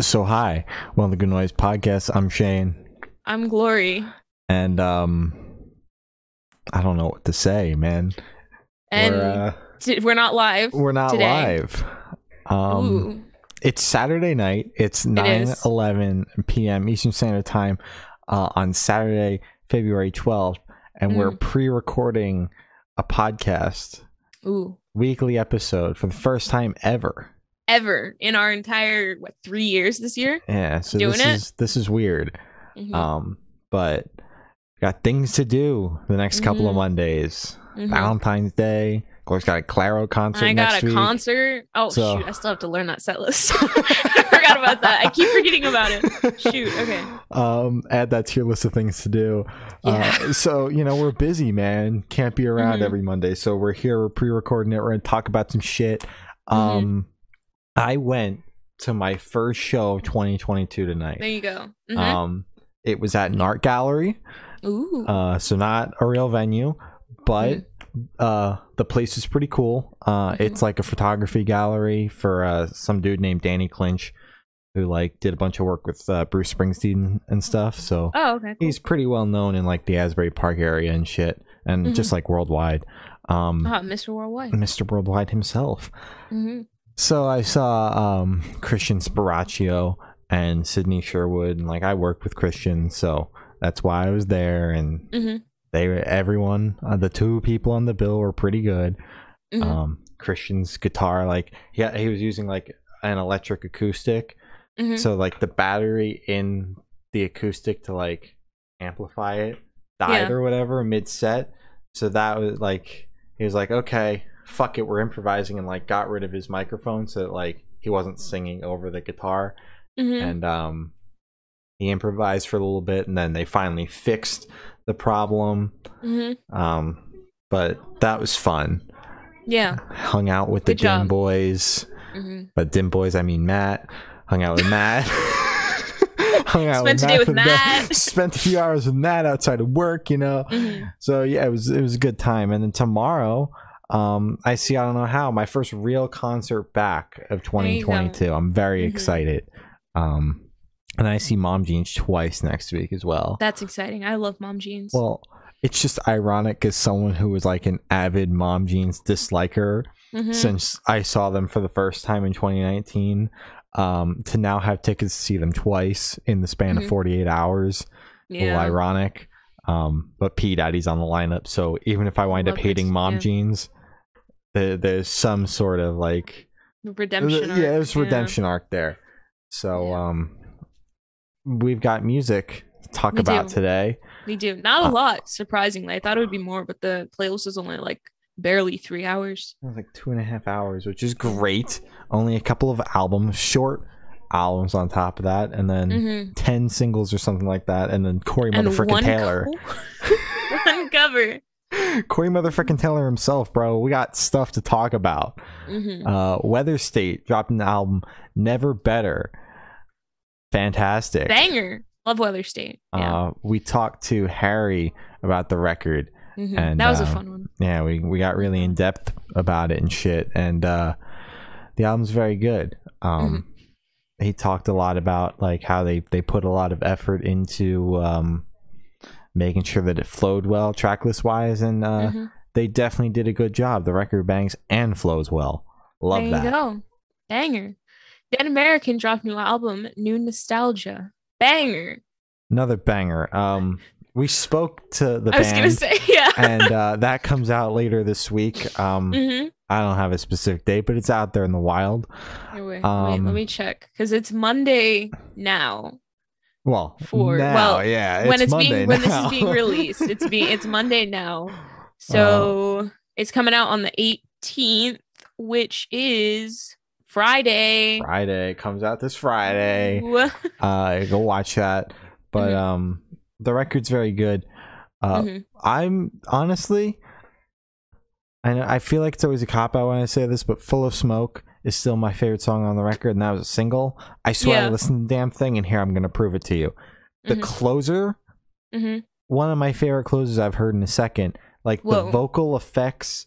So hi, welcome to Good Noise Podcast. I'm Shane, I'm Glory, and I don't know what to say, man. and we're not live. We're not today. live. Ooh, It's Saturday night. It's 9:11 p.m. Eastern Standard Time on Saturday, February 12th, and we're pre-recording a podcast, weekly episode for the first time ever in our entire 3 years this year. Yeah, so doing this is weird. But got things to do the next couple of Mondays. Valentine's Day. Of course, got a Claro concert next week. Concert. Oh, so, shoot, I still have to learn that set list. I forgot about that. I keep forgetting about it. Shoot, okay. Add that to your list of things to do. Yeah. So, we're busy, man. Can't be around every Monday. So we're here, we're pre-recording it. We're going to talk about some shit. I went to my first show of 2022 tonight. There you go. It was at an art gallery. Ooh. So not a real venue, but the place is pretty cool. It's like a photography gallery for some dude named Danny Clinch, who did a bunch of work with Bruce Springsteen and stuff. So okay, cool. He's pretty well known in the Asbury Park area and shit, and just worldwide. Mr. Worldwide. Mr. Worldwide himself. So I saw Christian Sparaccio and Sydney Sherwood, and I worked with Christian, so that's why I was there. And everyone, the two people on the bill were pretty good. Christian's guitar, he was using an electric acoustic, so the battery in the acoustic to amplify it died or whatever mid set. So that was he was okay, fuck it, we're improvising, and got rid of his microphone so that he wasn't singing over the guitar. And he improvised for a little bit, and then they finally fixed the problem. But that was fun. Hung out with the Dim Boys. But Dim Boys, I mean Matt. Hung out with Matt. Spent a day with Matt. Spent a few hours with Matt outside of work, So yeah, it was a good time. And then tomorrow, I don't know how, my first real concert back of 2022. I'm very excited. And I see Mom Jeans twice next week as well. That's exciting. I love Mom Jeans. Well, it's just ironic as someone who was an avid Mom Jeans disliker since I saw them for the first time in 2019, to now have tickets to see them twice in the span of 48 hours. A little ironic. But P Daddy's on the lineup, so even if I wind up hating Mom Jeans, there's some sort of redemption arc. There's redemption arc there. So we've got music to talk about today. We do. Not a lot, surprisingly. I thought it would be more, but the playlist is only barely 3 hours. It was 2.5 hours, which is great. Only a couple of albums, short albums on top of that, and then 10 singles or something like that, and then Corey motherfucking Taylor. One cover. Corey motherfucking Taylor himself, bro. We got stuff to talk about. Weatherstate dropped an album, Never Better. Fantastic. Banger. Love Weatherstate. We talked to Harry about the record. And that was a fun one. Yeah, we got really in depth about it and shit. And the album's very good. He talked a lot about how they put a lot of effort into making sure that it flowed well tracklist wise, and they definitely did a good job. The record bangs and flows well. Love that. There you go. Banger. Dead American dropped new album, New Nostalgia. Banger. Another banger. We spoke to the band. I was gonna say, yeah. And that comes out later this week. I don't have a specific date, but it's out there in the wild. Wait, let me check, because it's Monday now. Well, when this is being released, it's Monday now. So it's coming out on the 18th, which is Friday. Comes out this Friday. Go watch that. But the record's very good. I'm honestly, and I feel like it's always a cop out when I say this, but Full of Smoke is still my favorite song on the record, and that was a single. I swear I listened to the damn thing, and here I'm gonna prove it to you. The closer, one of my favorite closers I've heard in a second. The vocal effects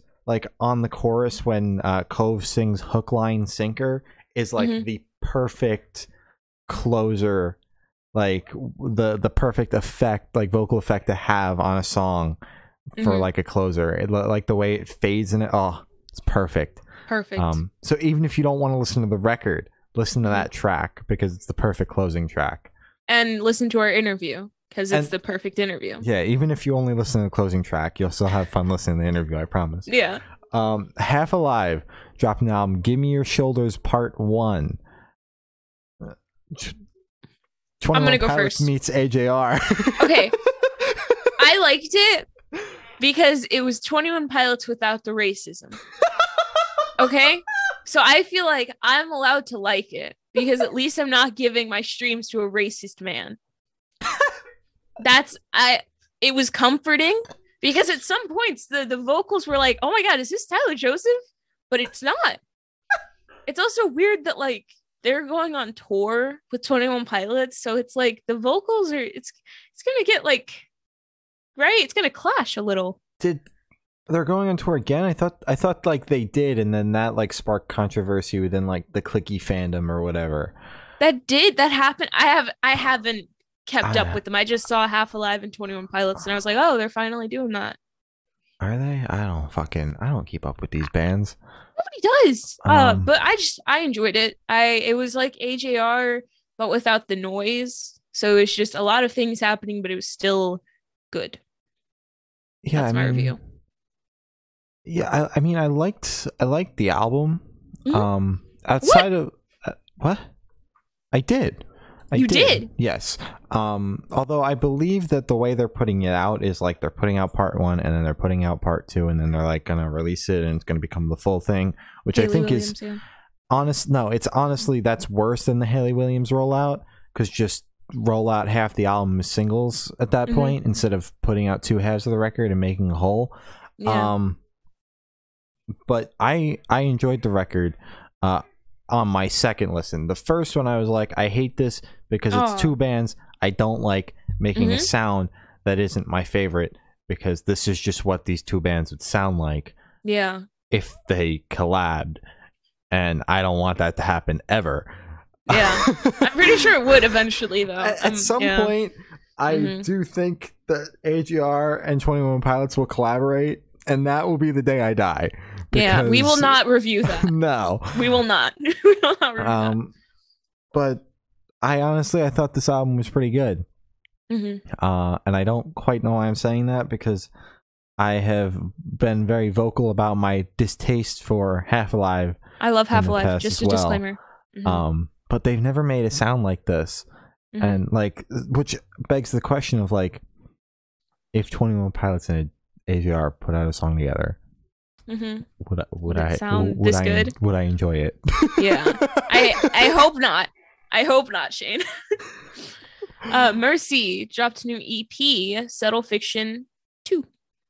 on the chorus when Cove sings hook line sinker is the perfect closer, like the perfect effect, like vocal effect to have on a song for like a closer. Like the way it fades in it. Oh, it's perfect. Perfect. So even if you don't want to listen to the record, listen to that track because it's the perfect closing track. And listen to our interview because it's the perfect interview. Yeah, even if you only listen to the closing track, you'll still have fun listening to the interview, I promise. Yeah. Half Alive dropped an album, Give Me Your Shoulders Part 1. I'm gonna go first. Meets AJR. Okay. I liked it because it was 21 Pilots without the racism. Okay? So I feel like I'm allowed to like it because at least I'm not giving my streams to a racist man. It was comforting because at some points the vocals were like, oh my God, is this Tyler Joseph? But it's not. It's also weird that like they're going on tour with 21 Pilots. So it's like the vocals are, it's going to get like, right? It's going to clash a little. They're going on tour again? I thought like they did, and then that like sparked controversy within like the clicky fandom or whatever. That happened. I haven't kept up with them. I just saw Half Alive and 21 Pilots, and I was like, oh, they're finally doing that. Are they? I don't keep up with these bands. Nobody does. But I enjoyed it. It was like AJR, but without the noise. So it's just a lot of things happening, but it was still good. Yeah, that's my review. Yeah, I mean, I liked the album. Mm-hmm. Outside of what? I did. You did? Yes. Although I believe that the way they're putting it out is like they're putting out part 1 and then they're putting out part 2 and then they're like gonna release it and it's gonna become the full thing, which Haley I think Williams, is honest. No, it's honestly that's worse than the Haley Williams rollout because just roll out half the album as singles at that point instead of putting out 2 halves of the record and making a whole. Yeah. But I enjoyed the record on my second listen. The first one I was like, I hate this because it's 2 bands. I don't like making a sound that isn't my favorite because this is just what these 2 bands would sound like. Yeah. If they collabed, and I don't want that to happen ever. Yeah. I'm pretty sure it would eventually though. At some point, I do think that AGR and 21 Pilots will collaborate, and that will be the day I die. Yeah, we will not review that. No. We will not. We will not review that. But I thought this album was pretty good. And I don't quite know why I'm saying that because I have been very vocal about my distaste for Half Alive. I love Half Alive, just a disclaimer. But they've never made a sound like this. And like, which begs the question of like, if 21 Pilots and AJR put out a song together, would I enjoy it? Yeah, I hope not. I hope not, Shane. Merci dropped a new EP, Subtle Fiction 2.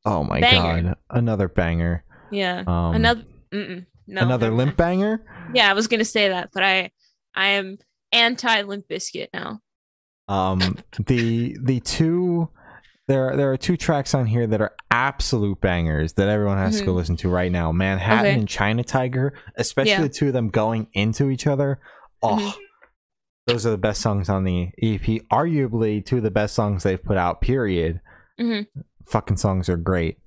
Oh my god, another banger. Yeah, another Limp banger. Yeah, I was gonna say that, but I am anti Limp Bizkit now. The two. There are 2 tracks on here that are absolute bangers that everyone has to go listen to right now. Manhattan and China Tiger, especially the 2 of them going into each other. Oh, those are the best songs on the EP. Arguably 2 of the best songs they've put out, period. Fucking songs are great.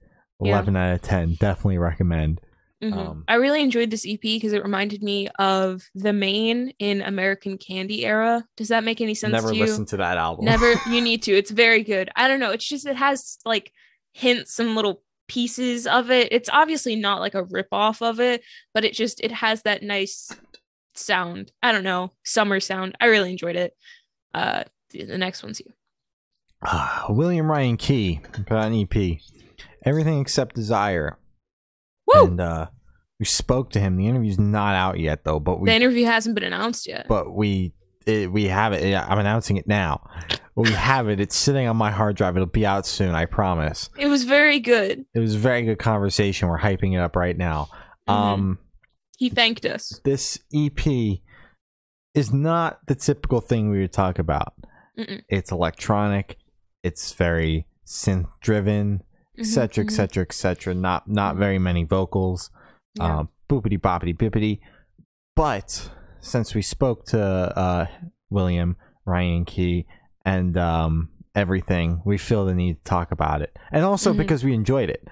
11 out of 10. Definitely recommend. I really enjoyed this EP because it reminded me of The Main in American Candy era. Does that make any sense to you? Never listened to that album. Never. You need to. It's very good. I don't know. It's just, it has like hints and little pieces of it. It's obviously not like a ripoff of it, but it has that nice sound. I don't know. Summer sound. I really enjoyed it. The next one's you. William Ryan Key put out an EP. Everything Except Desire. Woo! And we spoke to him. The interview's not out yet, though. But the interview hasn't been announced yet. But we have it. I'm announcing it now. We have it. It's sitting on my hard drive. It'll be out soon. I promise. It was very good. It was a very good conversation. We're hyping it up right now. He thanked us. This EP is not the typical thing we would talk about. It's electronic. It's very synth driven. Etc. Etc. Etc. Not very many vocals. Boopity boppity bippity. But since we spoke to William, Ryan Key, and everything, we feel the need to talk about it, and also because we enjoyed it.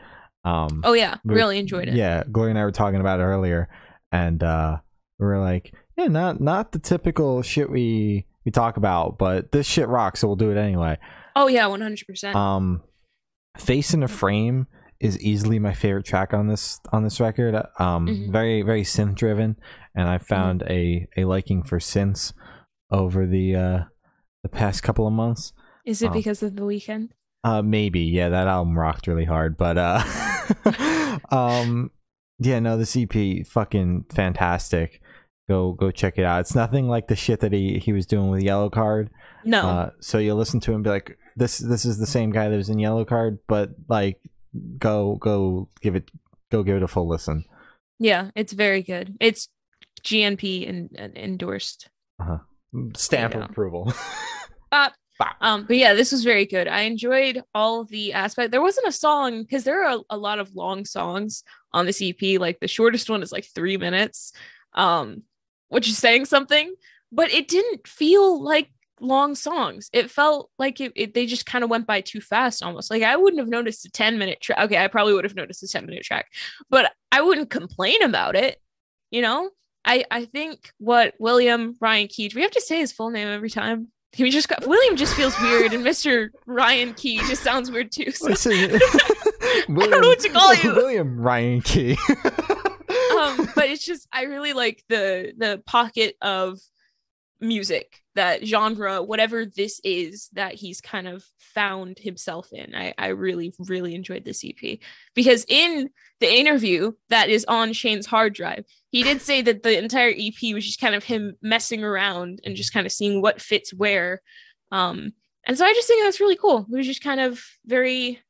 Really enjoyed it. Yeah, Gloria and I were talking about it earlier, and we were like, yeah, not the typical shit we talk about, but this shit rocks, so we'll do it anyway. Oh yeah, 100%. Face in a Frame is easily my favorite track on this record. Very, very synth driven, and I found a liking for synths over the past couple of months. Is it because of The Weeknd? Maybe. Yeah, that album rocked really hard, but yeah, no, this EP fucking fantastic. Go check it out. It's nothing like the shit that he was doing with Yellow Card. No. So you'll listen to him and be like, this is the same guy that was in Yellow Card, but like go give it a full listen. Yeah, it's very good. It's GNP and endorsed. Stamp of approval. But yeah, this was very good. I enjoyed all of the aspect. There wasn't a song, because there are a lot of long songs on this EP. Like the shortest one is like 3 minutes, which is saying something, but it didn't feel like long songs. It felt like they just kind of went by too fast almost. Like I wouldn't have noticed a 10-minute track. Okay, I probably would have noticed a 10-minute track, but I wouldn't complain about it. You know, I think what William Ryan Key, do we have to say his full name every time? William just feels weird, and Mr. Ryan Key just sounds weird too. So. I don't know what to call you. William Ryan Key. But it's just, I really like the pocket of music, that genre, whatever this is that he's kind of found himself in. I really, really enjoyed this EP, because in the interview that is on Shane's hard drive, he did say that the entire EP was just kind of him messing around and just kind of seeing what fits where. And so I just think that's really cool. It was just kind of very,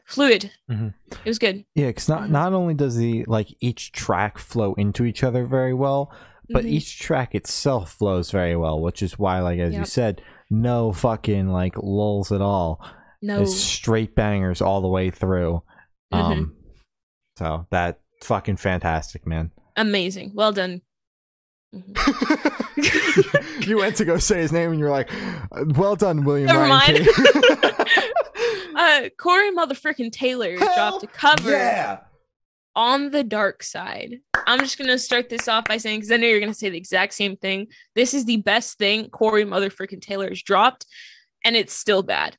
fluid. It was good. Yeah, because not only does each track flow into each other very well, but each track itself flows very well, which is why, like, as you said, no fucking like lulls at all. No, it's straight bangers all the way through. So that fucking fantastic, man. Amazing. Well done. You went to go say his name and you're like, well done, William. Never mind. Corey motherfucking Taylor dropped a cover On the Dark Side. I'm just gonna start this off by saying, because I know you're gonna say the exact same thing, this is the best thing Corey motherfucking Taylor has dropped, and it's still bad.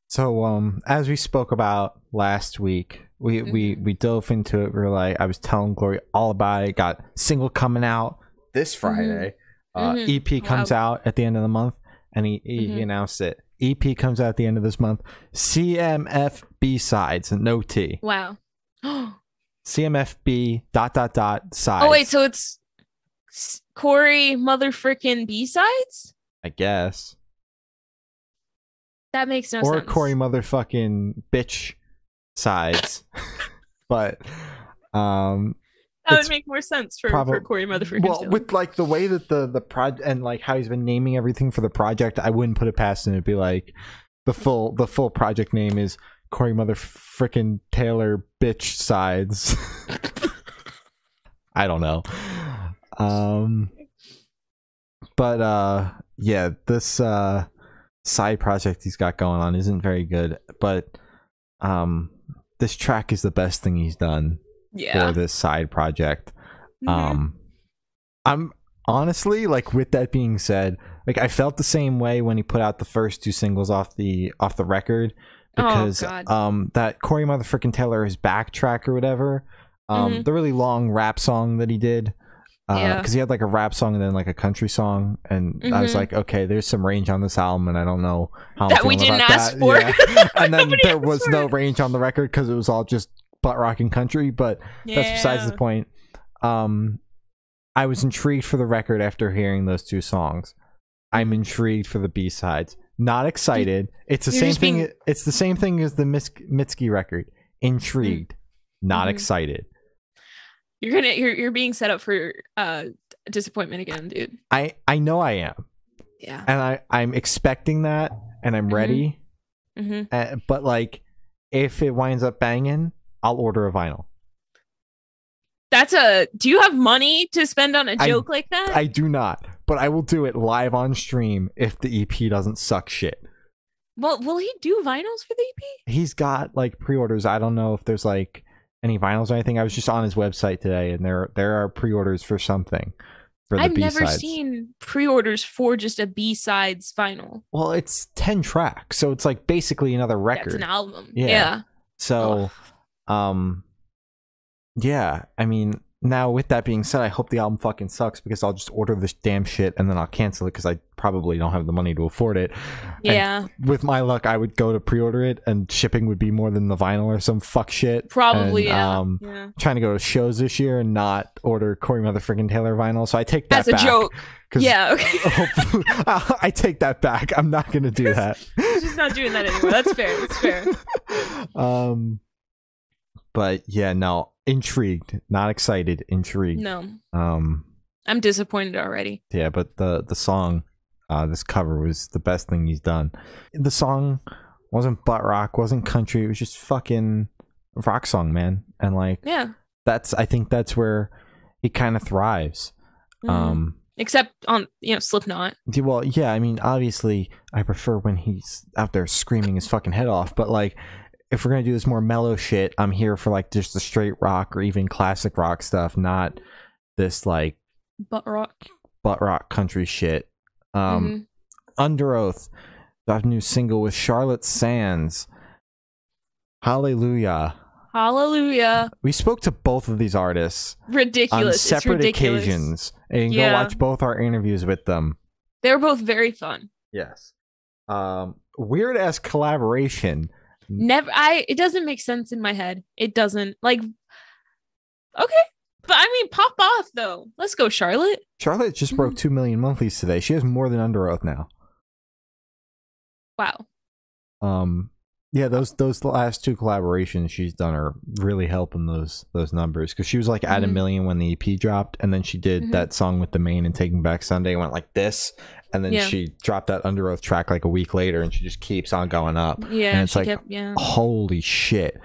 So as we spoke about last week, we dove into it. We were like, I was telling Gloria all about it. Got single coming out this Friday. EP comes out at the end of the month, and he announced it. EP comes out at the end of this month. CMF B-sides, no T. Wow. CMFB ... sides. Oh wait, so it's Corey motherfucking B-sides? I guess. That makes no sense. Or Corey motherfucking bitch sides. But that would make more sense for Corey motherfucking. Well, with like the way that the project and like how he's been naming everything for the project, I wouldn't put it past him to be like the full project name is Corey motherfucking Taylor bitch sides. I don't know. But yeah, this side project he's got going on isn't very good, but this track is the best thing he's done for this side project. I'm honestly, like, with that being said, like, I felt the same way when he put out the first two singles off the record, because that Corey motherfucking Taylor, his backtrack or whatever, the really long rap song that he did, because he had like a rap song and then like a country song, and I was like, okay, there's some range on this album, and I don't know how that we didn't ask for. And then there was no range on the record because it was all just butt rocking country, but that's besides the point. I was intrigued for the record after hearing those two songs. I'm intrigued for the B-sides. Not excited. It's the same thing. It's the same thing as the Mitski record. Intrigued, not excited. You're being set up for disappointment again, dude. I know I am. Yeah. And I'm expecting that, and I'm ready. But like, if it winds up banging, I'll order a vinyl. Do you have money to spend on a joke like that? I do not, but I will do it live on stream if the EP doesn't suck shit. Well, will he do vinyls for the EP? He's got like pre-orders. I don't know if there's like any vinyls or anything. I was just on his website today, and there are pre-orders for something. I've never seen pre-orders for just a B-sides vinyl. Well, it's 10 tracks, so it's like basically another record. It's an album. Yeah. So, yeah, I mean, now with that being said, I hope the album fucking sucks because I'll just order this damn shit and then I'll cancel it because I probably don't have the money to afford it. Yeah. And with my luck, I would go to pre-order it and shipping would be more than the vinyl or some fuck shit. Probably, and, yeah. Trying to go to shows this year and not order Corey Motherfucking Taylor vinyl, so I take that back. That's a joke. Yeah, okay. I take that back. I'm not going to do that. She's not doing that anymore. That's fair. That's fair. But yeah, no, intrigued, not excited, intrigued. No. I'm disappointed already. Yeah, but the song, this cover was the best thing he's done. The song wasn't butt rock, wasn't country. It was just fucking rock song, man. And like, yeah, I think that's where he kind of thrives. Mm-hmm. Except on, Slipknot. Well, yeah, I mean, obviously, I prefer when he's out there screaming his fucking head off. But like, if we're gonna do this more mellow shit, I'm here for like just the straight rock or even classic rock stuff, not this like butt rock country shit. Under Oath, that new single with Charlotte Sands. Hallelujah. We spoke to both of these artists. Ridiculous. On separate occasions. And you can go watch both our interviews with them. They were both very fun. Yes. Weird ass collaboration. It doesn't make sense in my head. It doesn't. Like, okay. But I mean, pop off though. Let's go, Charlotte. Charlotte just broke 2 million monthlies today. She has more than Under Oath now. Wow. Yeah, those last two collaborations she's done are really helping those numbers, because she was like at 1 million when the EP dropped, and then she did that song with the Maine and Taking Back Sunday, went like this, and then she dropped that Under Oath track like a week later, and she just keeps on going up. Yeah, and it's like holy shit.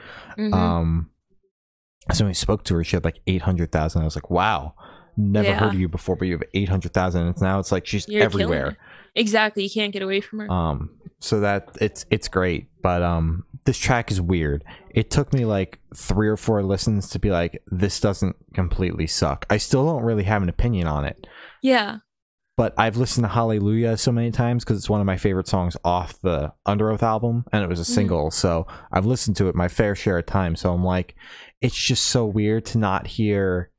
So when we spoke to her, she had like 800,000. I was like, wow, never heard of you before, but you have 800,000. And now it's like she's everywhere. Exactly, you can't get away from her. So that it's great, but this track is weird. It took me like 3 or 4 listens to be like, this doesn't completely suck. I still don't really have an opinion on it. Yeah. But I've listened to Hallelujah so many times because it's one of my favorite songs off the Under Oath album, and it was a single, so I've listened to it my fair share of times. So I'm like, it's just so weird to not hear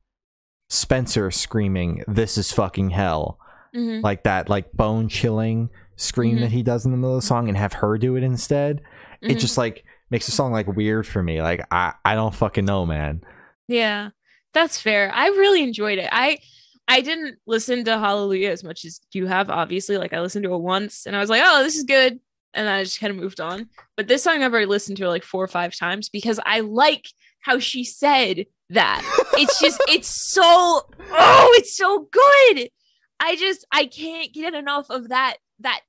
Spencer screaming, "This is fucking hell," like that, like bone chilling scream that he does in the middle of the song, and have her do it instead. It just like makes the song like weird for me. Like I don't fucking know, man. Yeah, that's fair. I really enjoyed it. I didn't listen to Hallelujah as much as you have, obviously. Like, I listened to it once and I was like, oh, this is good, and I just kind of moved on. But this song I've already listened to like 4 or 5 times because I like how she said that. It's just, it's so good. I can't get enough of that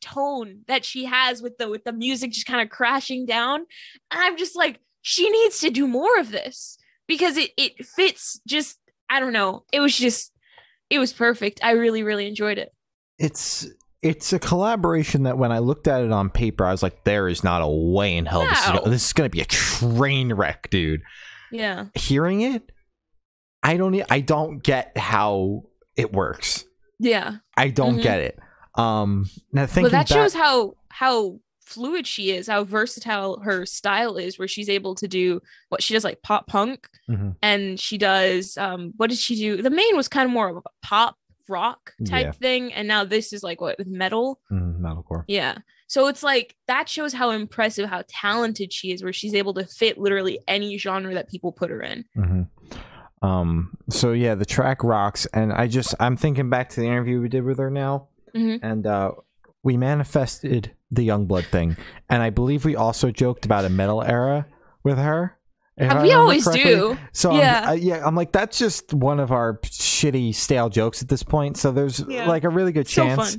tone that she has with the music just kind of crashing down. And I'm just like, she needs to do more of this because it fits. Just, I don't know. It was perfect. I really, really enjoyed it. It's a collaboration that when I looked at it on paper, I was like, there is not a way in hell this is going to be a train wreck, dude. Yeah. Hearing it, I don't get how it works. Yeah. I don't get it. Now thinking that shows how fluid she is, how versatile her style is, where she's able to do what she does, like pop punk, and she does what did she do? The Maine was kind of more of a pop rock type thing, and now this is like what, metal, metalcore. Yeah, so it's like that shows how impressive, how talented she is, where she's able to fit literally any genre that people put her in. So yeah, the track rocks, and I'm thinking back to the interview we did with her now, and we manifested the Youngblood thing, and I believe we also joked about a metal era with her. We always do. So yeah, I'm like, that's just one of our shitty stale jokes at this point. So there's like a really good chance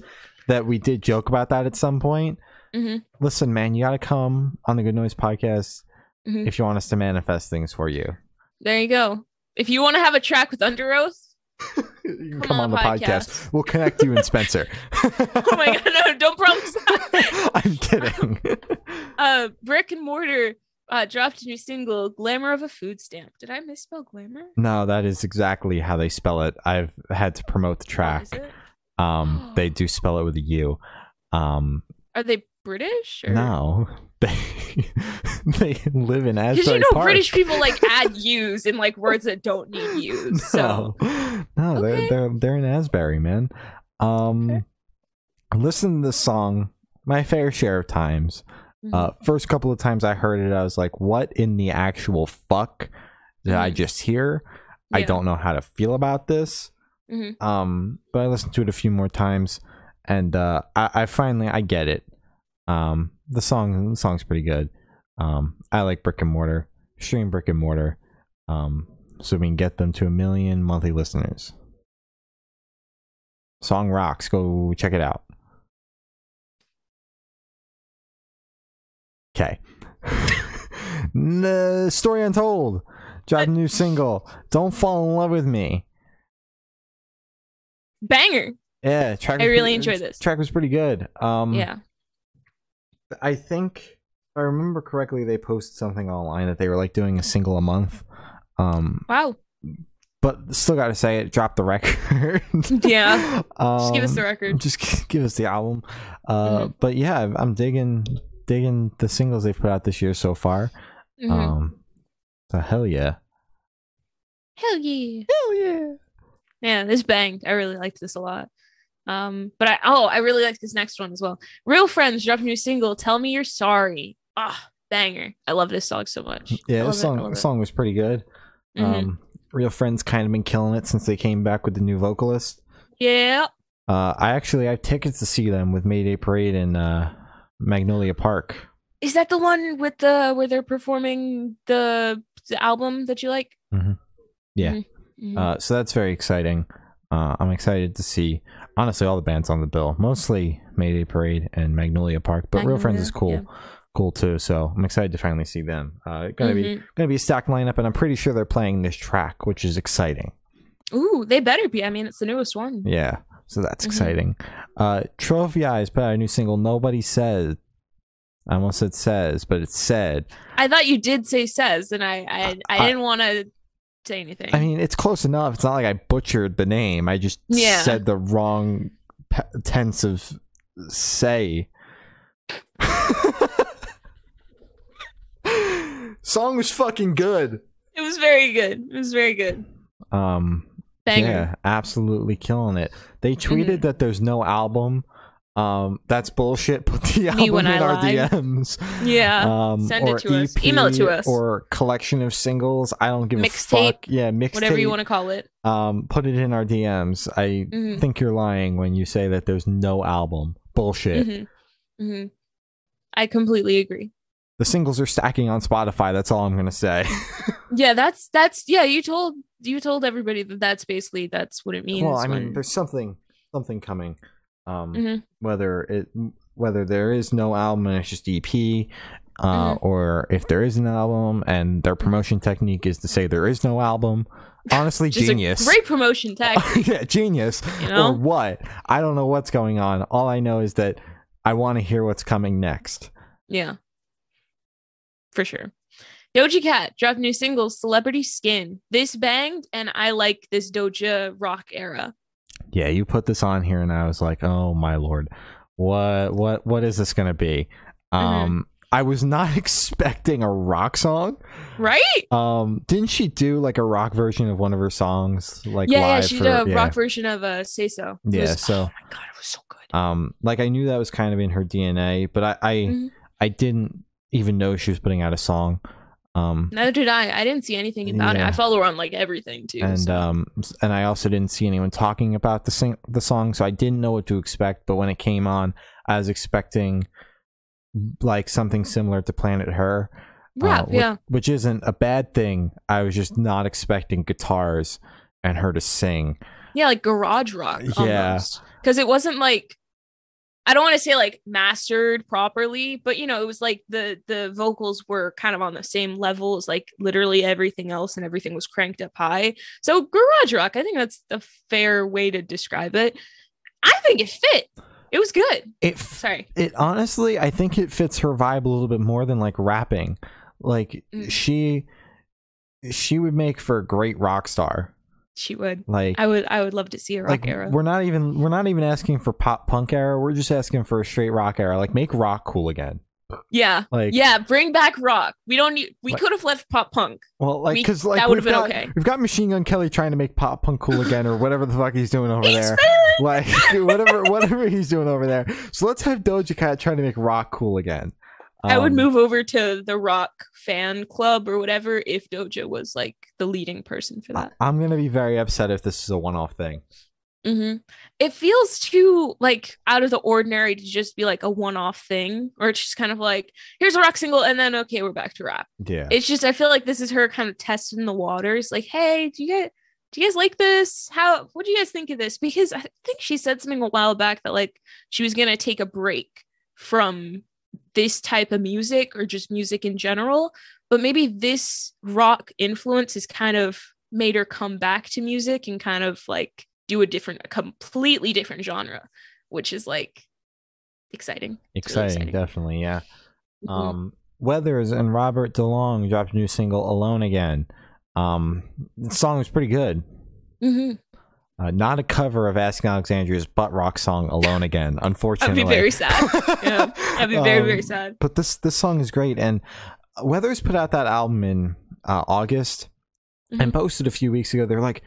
that we did joke about that at some point. Listen, man, you got to come on the Good Noise podcast if you want us to manifest things for you. There you go. If you want to have a track with Under Oath, you can come on the podcast. We'll connect you and Spencer. Oh my god, no, don't promise that. I'm kidding. Brick and Mortar dropped a new single, Glamour of a Food Stamp. Did I misspell glamour? No, that is exactly how they spell it. I've had to promote the track. They do spell it with a U. Are they British? Or? No. They live in Asbury Because Park. British people like add U's in like words that don't need U's. So no, okay. they're in Asbury, man. Okay. Listen to this song my fair share of times. First couple of times I heard it, I was like, what in the actual fuck did I just hear? Yeah. I don't know how to feel about this. But I listened to it a few more times, and I finally get it. The song's pretty good. I like Brick and Mortar. Stream Brick and Mortar, so we can get them to 1 million monthly listeners. Song rocks. Go check it out. Okay. Story Untold. Drop a new single. Don't Fall in Love with Me. Banger. Yeah, I really enjoyed this. Track was pretty good. Yeah. I think, if I remember correctly, they posted something online that they were like doing a single a month. Wow. But still got to say it. Drop the record. Yeah. Just give us the record. Just give us the album. But yeah, I'm digging the singles they've put out this year so far. So hell yeah. Hell yeah. Hell yeah. Yeah, this banged. I really liked this a lot. But I really like this next one as well. Real Friends dropped a new single, Tell Me You're Sorry. Banger. I love this song so much. Yeah, the song was pretty good. Real Friends kind of been killing it since they came back with the new vocalist. Yeah. I have tickets to see them with Mayday Parade in Magnolia Park. Is that the one with where they're performing the album that you like? Yeah. So that's very exciting. I'm excited to see, honestly, all the bands on the bill. Mostly Mayday Parade and Magnolia Park, but Real Friends is cool. Yeah. Cool too. So I'm excited to finally see them. Gonna be a stacked lineup, and I'm pretty sure they're playing this track, which is exciting. Ooh, they better be. I mean, it's the newest one. Yeah, so that's exciting. Trophy Eyes put out a new single, Nobody Says. I almost said says, but it's said. I thought you did say says, and I didn't want to say anything. I mean, it's close enough. It's not like I butchered the name. I just said the wrong tense of say. Song was fucking good. It was very good. Banger. Yeah, absolutely killing it. They tweeted that there's no album. That's bullshit. Put the album in our DMs. Yeah. Send it to us. Email it to us. Or collection of singles. I don't give a fuck. Yeah, mixtape. Whatever you want to call it. Put it in our DMs. I think you're lying when you say that there's no album. Bullshit. I completely agree. The singles are stacking on Spotify. That's all I'm gonna say. Yeah, that's yeah. You told everybody that's what it means. Well, I mean, there's something coming. Whether there is no album and it's just EP, or if there is an album and their promotion technique is to say there is no album. Honestly, genius. Great promotion tactic. Yeah, genius. You know? Or what? I don't know what's going on. All I know is that I want to hear what's coming next. Yeah. For sure. Doja Cat dropped new single, Celebrity Skin. This banged, and I like this Doja rock era. Yeah, you put this on here, and I was like, "Oh my lord, what is this gonna be?" I was not expecting a rock song, right? Didn't she do like a rock version of one of her songs, like live? Yeah, she did a rock version of "Say So." Yeah, so oh my god, it was so good. Like I knew that was kind of in her DNA, but I didn't even know she was putting out a song. Neither did I. I didn't see anything about it. I follow her on like everything too. And and I also didn't see anyone talking about the song, so I didn't know what to expect. But when it came on, I was expecting like something similar to Planet Her, rap, which isn't a bad thing. I was just not expecting guitars and her to sing. Yeah, like garage rock. Almost. Because it wasn't like I don't want to say like mastered properly, but you know, it was like the vocals were kind of on the same level as like literally everything else, and everything was cranked up high. So garage rock, I think that's a fair way to describe it. I think it fit. It was good. It honestly, I think it fits her vibe a little bit more than like rapping. Like she would make for a great rock star. She would. Like I would love to see a rock era. We're not even asking for pop punk era. We're just asking for a straight rock era. Like make rock cool again. Yeah. Like bring back rock. We could have left pop punk. Well, like because like that would have been okay. We've got Machine Gun Kelly trying to make pop punk cool again, or whatever the fuck he's doing over there. Failing. Like whatever he's doing over there. So let's have Doja Cat trying to make rock cool again. I would move over to the rock fan club or whatever if Doja was like the leading person for that. I'm gonna be very upset if this is a one-off thing. It feels too like out of the ordinary to just be like a one-off thing, or it's just kind of like here's a rock single and then okay, we're back to rap. Yeah, it's just I feel like this is her kind of testing the waters. Like, hey, do you guys like this? What do you guys think of this? Because I think she said something a while back that like she was gonna take a break from this type of music or just music in general, but maybe this rock influence has kind of made her come back to music and kind of like do a completely different genre, which is like exciting. Exciting, definitely, yeah. Weathers and Robert DeLong dropped a new single, Alone Again. The song was pretty good. Not a cover of Asking Alexandria's butt rock song "Alone Again," unfortunately. I'd be very sad. Yeah, I'd be very, very sad. But this song is great, and Weathers put out that album in August, and posted a few weeks ago. They're like,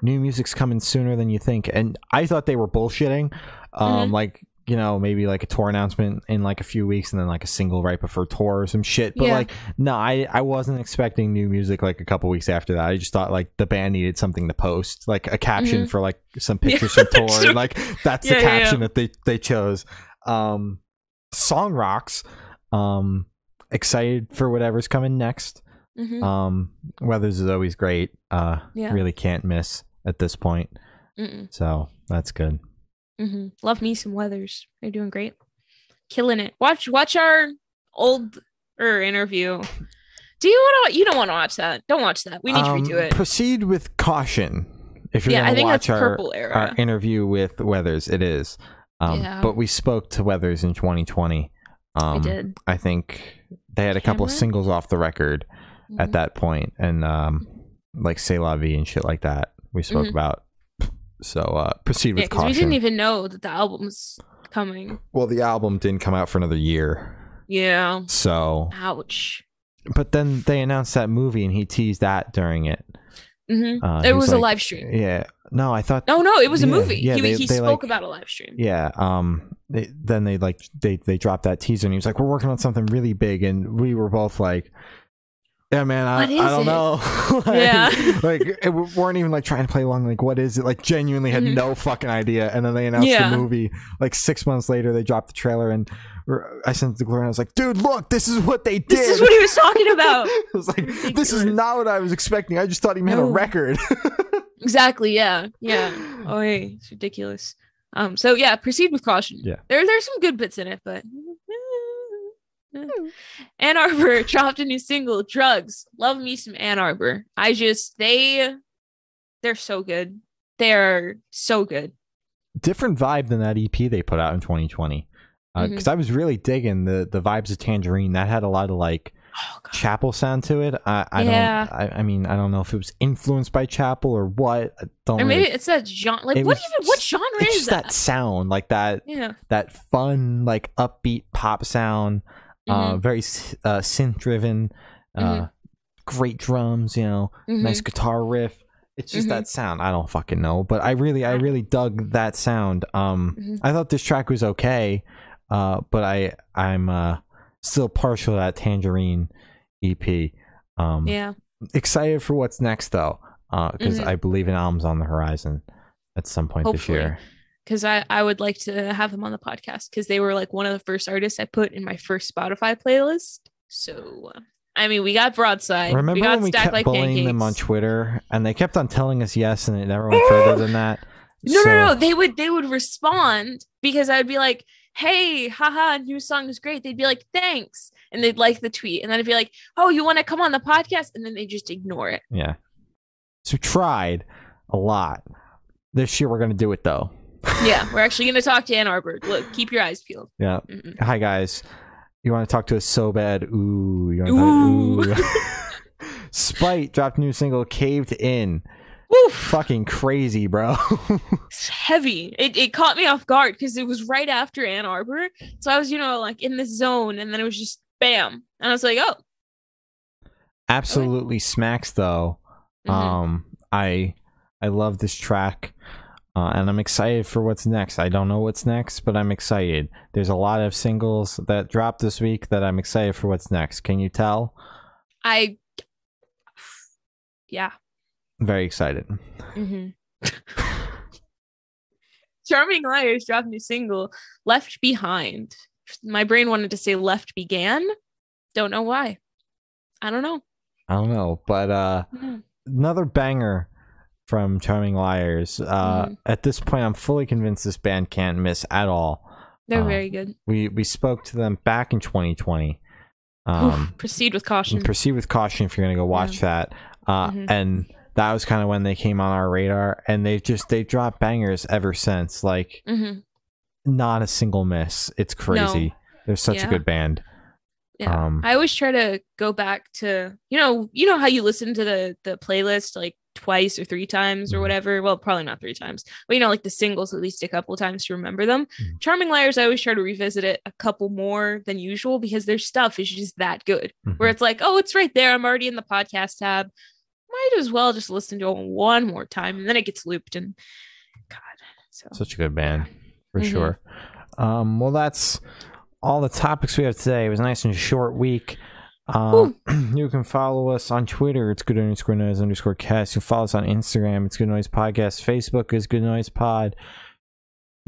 "New music's coming sooner than you think," and I thought they were bullshitting. Like, you know, maybe like a tour announcement in like a few weeks, and then like a single right before tour or some shit. But like, no, I wasn't expecting new music like a couple weeks after that. I just thought like the band needed something to post, like a caption for like some pictures from tour. And, like that's the caption that they chose. Song rocks. Excited for whatever's coming next. Weathers is always great. Really can't miss at this point. So that's good. Love me some Weathers. They're doing great, killing it. Watch our old interview. You don't want to watch that? Don't watch that. We need to redo it. Proceed with caution. If you're gonna watch our interview with Weathers, it is. But we spoke to Weathers in 2020. I did. I think they had a couple of singles off the record at that point, and like C'est La Vie and shit like that. We spoke about. So proceed with caution. We didn't even know that the album's coming. Well, the album didn't come out for another year. Yeah. So. Ouch. But then they announced that movie, and he teased that during it. It was like, a live stream. Yeah. No, I thought. No, it was a movie. Yeah, he spoke about a live stream. Yeah. They dropped that teaser, and he was like, "We're working on something really big," and we were both like. Yeah, man, I don't know. We weren't even like trying to play along. Like, what is it? Like, genuinely had no fucking idea. And then they announced the movie. Like 6 months later, they dropped the trailer, and I sent it to Gloria. And I was like, "Dude, look, this is what they did. This is what he was talking about." I was like, "This is not what I was expecting. I just thought he meant a record." Exactly. Yeah. Oh, hey, it's ridiculous. So yeah, proceed with caution. Yeah. There's some good bits in it, but. Ann Arbor dropped a new single, Drugs. Love me some Ann Arbor. They're so good. They're so good. Different vibe than that EP they put out in 2020. Because I was really digging the vibes of Tangerine. That had a lot of like Chapel sound to it. I mean, I don't know if it was influenced by Chapel or what. Maybe it's that genre. Like, what genre is that? That sound, like that. Yeah. That fun, like upbeat pop sound. Very synth driven, great drums, nice guitar riff. It's just that sound. I don't fucking know, but I really dug that sound. I thought this track was okay, but I'm still partial to that Tangerine EP. Excited for what's next though, because I believe an album's on the horizon at some point this year. Because I would like to have them on the podcast, because they were like one of the first artists I put in my first Spotify playlist. So, I mean, we got Broadside. Remember when we kept bullying them on Twitter, and they kept on telling us yes, and it never went further than that? No. They would respond, because I would be like, hey, haha, new song is great, they'd be like, thanks. And they'd like the tweet. And then I'd be like, oh, you want to come on the podcast? And then they just ignore it. Yeah. So we tried a lot. This year we're going to do it, though. Yeah, we're actually going to talk to Ann Arbor. Look, keep your eyes peeled. Yeah. Mm-mm. Hi, guys. You want to talk to us so bad? Ooh. You want to ooh. Spite dropped a new single, Caved In. Oof. Fucking crazy, bro. It's heavy. It caught me off guard because it was right after Ann Arbor. So I was, like in this zone, and then it was just bam. And I was like, oh. Absolutely smacks, though. Mm-hmm. I love this track. And I'm excited for what's next. I don't know what's next, but I'm excited. There's a lot of singles that dropped this week that I'm excited for what's next. Can you tell? Yeah. Very excited. Mm-hmm. Charming Liars dropped a new single, Left Behind. My brain wanted to say Left Began. Don't know why. I don't know. But another banger from Charming Liars. At this point, I'm fully convinced this band can't miss at all. They're very good. We spoke to them back in 2020. Proceed with caution. Proceed with caution if you're going to go watch that. And that was kind of when they came on our radar, and they dropped bangers ever since. Like, not a single miss. It's crazy. No. They're such a good band. Yeah. I always try to go back to, you know how you listen to the playlist like twice or three times or whatever. Well, probably not three times, but like the singles at least a couple times to remember them. Charming Liars, I always try to revisit it a couple more than usual because their stuff is just that good. Where it's like, oh, it's right there. I'm already in the podcast tab. Might as well just listen to it one more time, and then it gets looped. And God, such a good band for sure. Well, that's all the topics we have today. It was a nice and short week. You can follow us on Twitter. It's good_noise_cast. You can follow us on Instagram. It's Good Noise Podcast. Facebook is Good Noise Pod.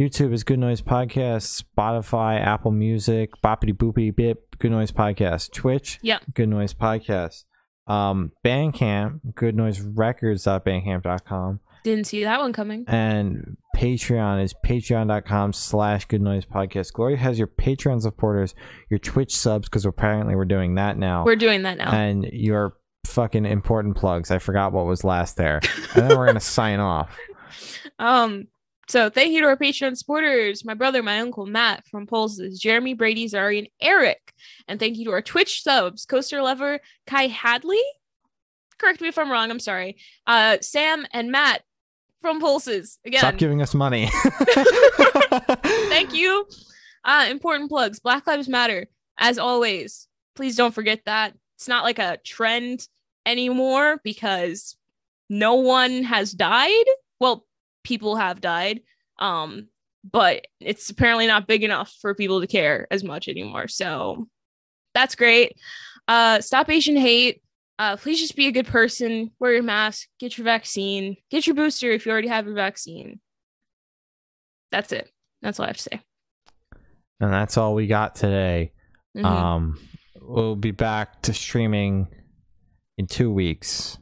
YouTube is Good Noise Podcast. Spotify, Apple Music, Boppity Boopity Bip, Good Noise Podcast. Twitch, Good Noise Podcast. Bandcamp, goodnoiserecords.bandcamp.com. Didn't see that one coming. And Patreon is patreon.com/goodnoisepodcast. Gloria has your Patreon supporters, your Twitch subs, because apparently we're doing that now. We're doing that now. And your fucking important plugs. I forgot what was last there. And then we're gonna sign off. So thank you to our Patreon supporters, my brother, my uncle, Matt from Pulses, Jeremy, Brady, Zari, and Eric. And thank you to our Twitch subs, Coaster Lover, Kai Hadley. Correct me if I'm wrong. I'm sorry. Sam and Matt from Pulses. Again. Stop giving us money. Thank you. Important plugs. Black Lives Matter. As always, please don't forget that. It's not like a trend anymore because no one has died. Well, people have died, but it's apparently not big enough for people to care as much anymore, so that's great. Stop Asian hate. Please just be a good person, wear your mask, get your vaccine, get your booster if you already have your vaccine. That's it. That's all I have to say, and that's all we got today. We'll be back to streaming in 2 weeks.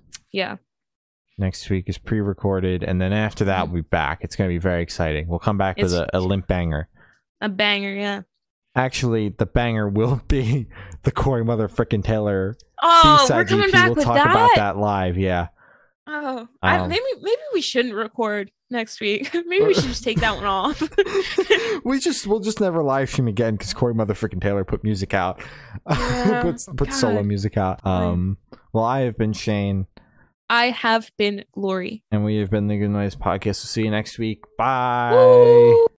Next week is pre-recorded, and then after that, we'll be back. It's going to be very exciting. We'll come back with a limp banger. A banger, yeah. Actually, the banger will be the Corey motherfucking Taylor B-side we're coming EP. Back we'll with talk that? About that live, yeah. Oh, maybe we shouldn't record next week. Maybe we should just take that one off. We'll just never live stream again because Corey motherfucking Taylor put music out. Yeah, put solo music out. Well, I have been Shane. I have been Glory. And we have been the Good Noise Podcast. We'll see you next week. Bye. Woo!